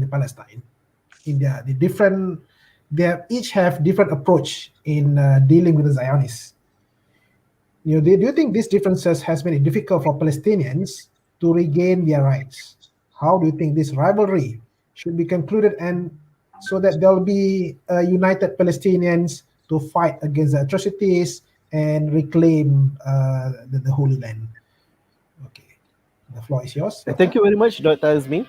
Palestine. They each have different approach in dealing with the Zionists. Do you think these differences has made it difficult for Palestinians to regain their rights? How do you think this rivalry should be concluded, and so that there will be united Palestinians to fight against the atrocities and reclaim the Holy Land? Okay, the floor is yours. Thank you very much, Dr. Azmi,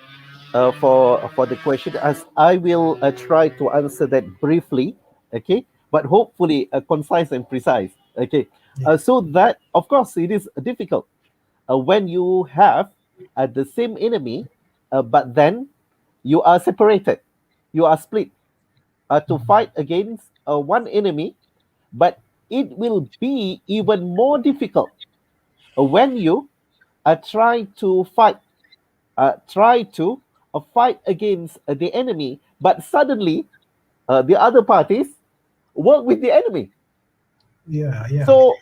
for the question. As I will try to answer that briefly, okay, but hopefully concise and precise. Okay, so that of course it is difficult when you have the same enemy, but then you are separated, you are split to fight against one enemy, but it will be even more difficult when you try to fight against the enemy, but suddenly the other parties work with the enemy. So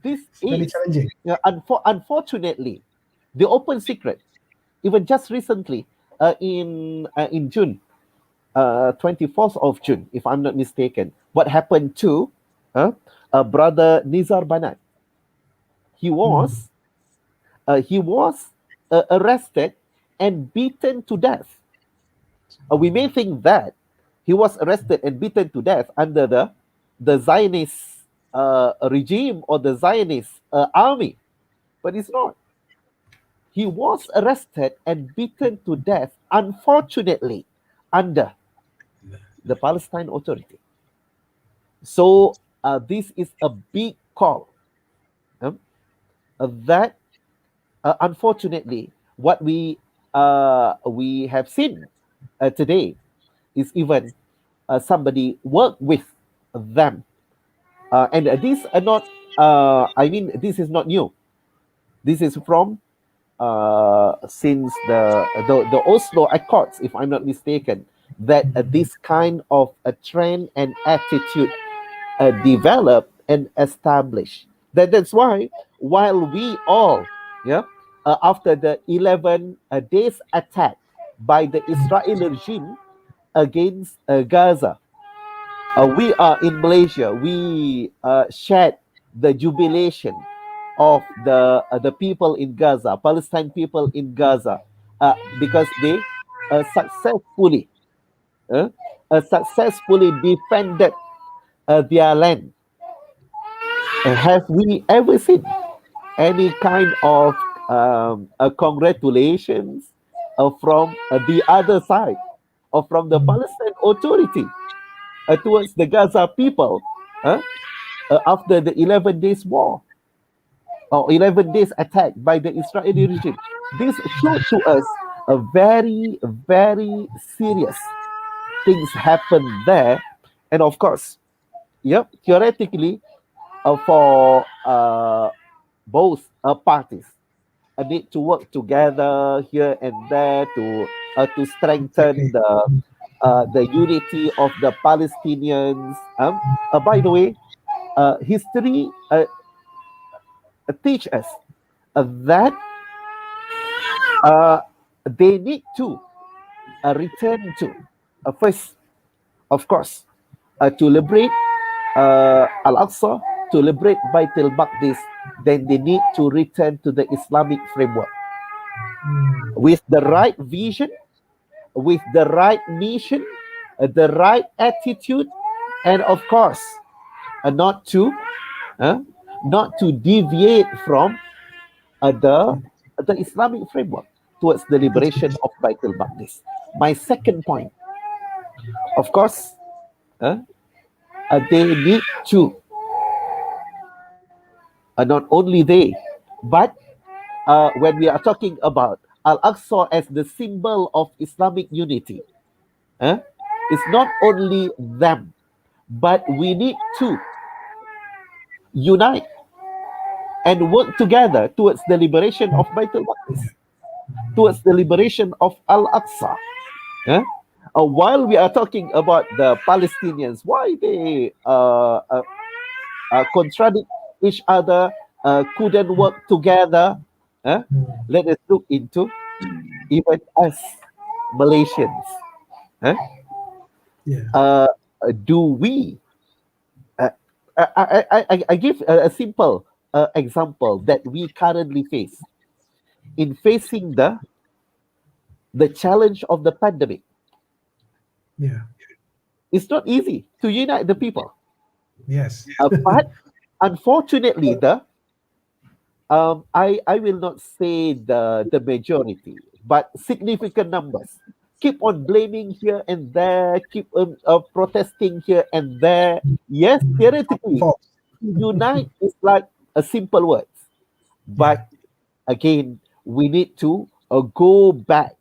this is challenging. Unfortunately the open secret. Even just recently, in June, 24th of June, if I'm not mistaken, what happened to brother Nizar Banat? He was arrested and beaten to death. We may think that he was arrested and beaten to death under the Zionist regime or the Zionist army, but it's not. He was arrested and beaten to death, unfortunately, under the Palestine Authority. So this is a big call. That unfortunately, what we have seen today is even somebody work with them, and these are not. This is not new. This is from since the Oslo Accords, if I'm not mistaken, that this kind of a trend and attitude developed and established. That's why, while we all, after the 11 days attack by the Israeli regime against Gaza, we are in Malaysia. We shared the jubilation of the people in Gaza, Palestine people in Gaza, because they successfully defended their land. Have we ever seen any kind of congratulations from the other side, or from the Palestine Authority towards the Gaza people after the 11 days war? Or 11 days attack by the Israeli regime? This shows to us a very, very serious things happen there. And of course, theoretically, for both parties need to work together here and there to strengthen the unity of the Palestinians. By the way, history teach us that they need to return to first, of course, to liberate Al-Aqsa, to liberate Baitul Maqdis, then they need to return to the Islamic framework with the right vision, with the right mission, the right attitude, and of course, not to deviate from the Islamic framework towards the liberation of Baitul Maqdis. My second point, of course, they need to not only they, but when we are talking about Al-Aqsa as the symbol of Islamic unity, it's not only them, but we need to unite and work together towards the liberation of Baitul Maqdis, towards the liberation of Al-Aqsa. While we are talking about the Palestinians, why they contradict each other, couldn't work together, let us look into even us Malaysians. Do we I give a simple example that we currently face in facing the challenge of the pandemic. It's not easy to unite the people. But unfortunately, I will not say the majority, but significant numbers keep on blaming here and there, keep on protesting here and there. Yes, theoretically, unite is like a simple word, but again, we need to go back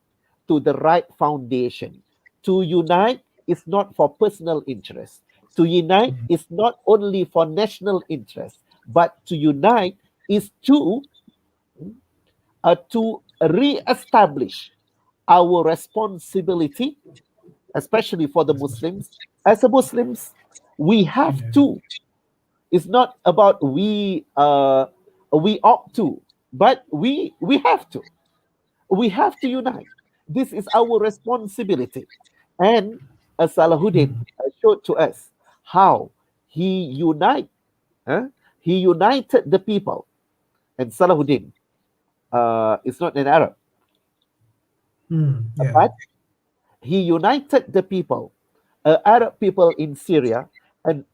to the right foundation. To unite is not for personal interest. To unite is not only for national interest, but to unite is to re-establish our responsibility, especially for the Muslims. As a Muslims, we have to. It's not about we ought to, but we have to. We have to unite. This is our responsibility. And Salahuddin showed to us how he united the people. And Salahuddin is not an Arab, but he united the people, Arab people in Syria and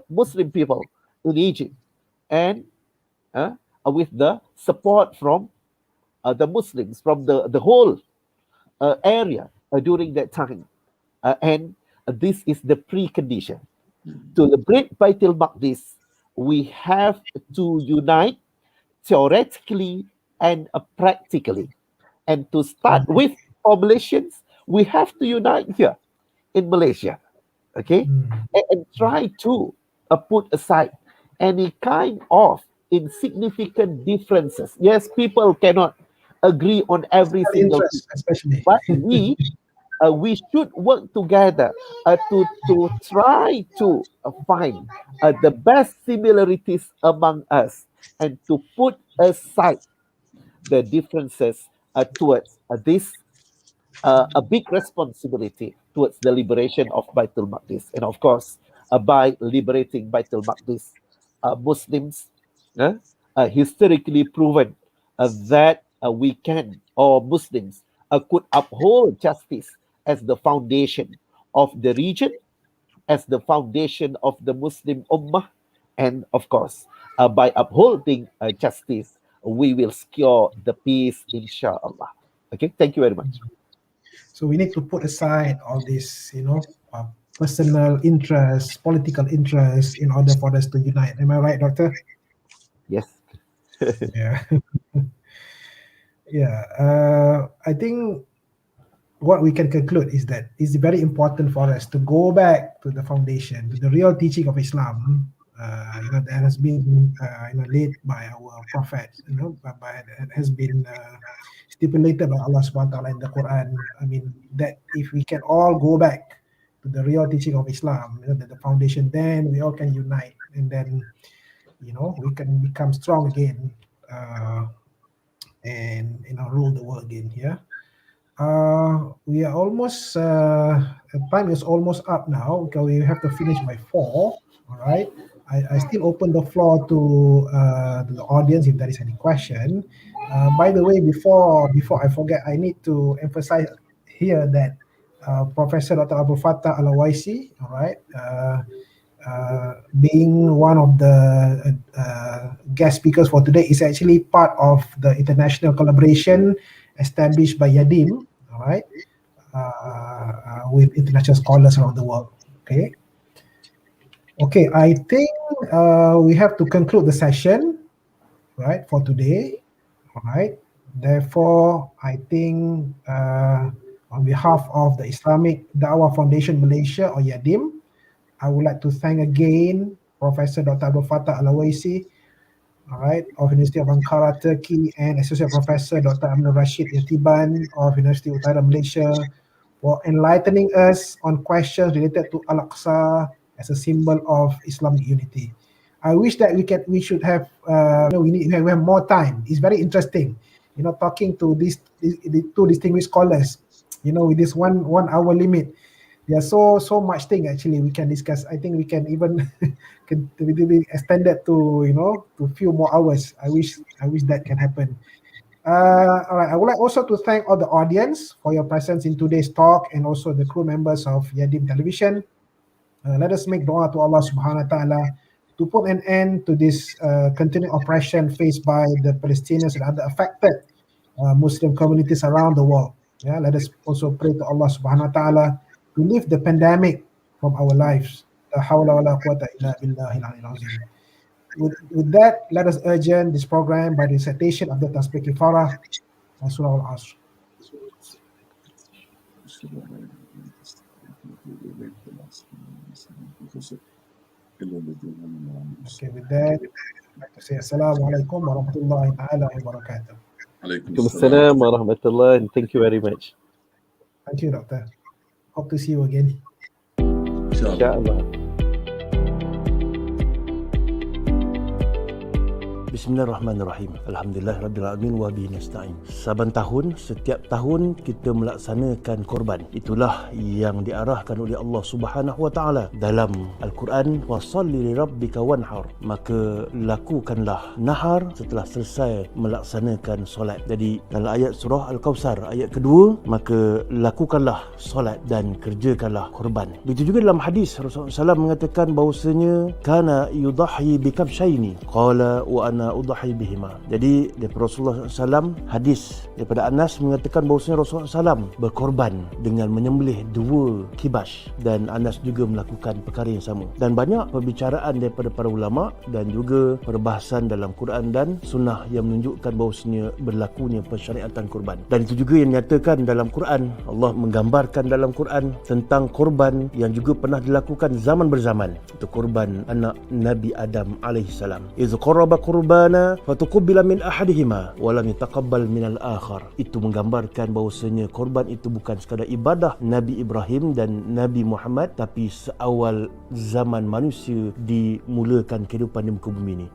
Muslim people in Egypt, and with the support from the Muslims from the whole area during that time. And this is the precondition. To liberate Baitul Maqdis, we have to unite theoretically and practically. And to start with populations, we have to unite here in Malaysia, okay? And try to put aside any kind of insignificant differences. Yes, people cannot agree on every single thing, especially. but we should work together to try to find the best similarities among us and to put aside the differences towards this a big responsibility towards the liberation of Baitul Maqdis. And of course, by liberating Baitul Maqdis, Muslims historically proven that we can, or Muslims could uphold justice as the foundation of the region, as the foundation of the Muslim Ummah, and of course, by upholding justice, we will secure the peace, inshallah. Okay, thank you very much. So we need to put aside all this, personal interests, political interests, in order for us to unite. Am I right, Doctor? Yes. Yeah. I think what we can conclude is that it's very important for us to go back to the foundation, to the real teaching of Islam, that has been laid by our Prophet, that has been stipulated by Allah subhanahu wa ta'ala in the Quran. I mean, that if we can all go back to the real teaching of Islam, the foundation, then we all can unite, and then we can become strong again, and rule the world again. We are almost, time is almost up now because we have to finish by 4. All right. I still open the floor to the audience if there is any question. By the way, before I forget, I need to emphasize here that Professor Dr. Fattah Al-Awaisi, all right, being one of the guest speakers for today, is actually part of the international collaboration established by YADIM, all right, with international scholars around the world. Okay, I think we have to conclude the session, right, for today. All right. Therefore, I think on behalf of the Islamic Dawah Foundation Malaysia, or YADIM, I would like to thank again Professor Dr. Abdul Fattah Al-Awaisi, all right, of University of Ankara, Turkey, and Associate Professor Dr. Aminurrasyyid Yatiban of University of Malaysia, for enlightening us on questions related to Al-Aqsa as a symbol of Islamic unity. I wish that we should have, we have more time. It's very interesting, talking to the two distinguished scholars, with this one hour limit. There's so much thing actually we can discuss. I think we can even be extended to to few more hours. I wish that can happen. All right. I would like also to thank all the audience for your presence in today's talk, and also the crew members of YADIM Television. Let us make dua to Allah Subhanahu wa Taala to put an end to this continuing oppression faced by the Palestinians and other affected Muslim communities around the world. Yeah, let us also pray to Allah Subhanahu wa Taala to lift the pandemic from our lives. La hawla wa la quwwata illa billahil aliyyil azim. With that, let us urgent this program by the recitation of the Tasbih Kifarah and Surah Al-Asr. Okay, with that, I'd like to say Assalamualaikum warahmatullahi ta'ala wabarakatuh. Waalaikumsalam warahmatullahi, and thank you very much. Thank you, Doctor. Hope to see you again. Inshallah. Bismillahirrahmanirrahim. Alhamdulillahirabbil wa bihi nasta'in. Saban tahun, setiap tahun kita melaksanakan korban. Itulah yang diarahkan oleh Allah Subhanahu wa taala dalam Al-Quran, washalli lirabbika wanhar. Maka lakukanlah nahar setelah selesai melaksanakan solat. Jadi dalam ayat surah Al-Kausar ayat kedua, maka lakukanlah solat dan kerjakanlah korban. Begitu juga dalam hadis Rasulullah SAW mengatakan bahawasanya kana yudahi bikabshaini qala wa ana udahi bihima. Jadi daripada Rasulullah SAW, hadis daripada Anas mengatakan bahawasanya Rasulullah SAW berkorban dengan menyembelih 2 kibash, dan Anas juga melakukan perkara yang sama. Dan banyak perbicaraan daripada para ulama dan juga perbahasan dalam Quran dan sunnah yang menunjukkan bahawasanya berlakunya pensyariatan korban. Dan itu juga yang nyatakan dalam Quran. Allah menggambarkan dalam Quran tentang korban yang juga pernah dilakukan zaman berzaman. Itu korban anak Nabi Adam alaihissalam. Iz qaraba qurbana fatuqbila min ahadihima wa lam yataqabbal minal akhar. Itu menggambarkan bahawasanya korban itu bukan sekadar ibadah Nabi Ibrahim dan Nabi Muhammad, tapi seawal zaman manusia dimulakan kehidupan di muka bumi ini.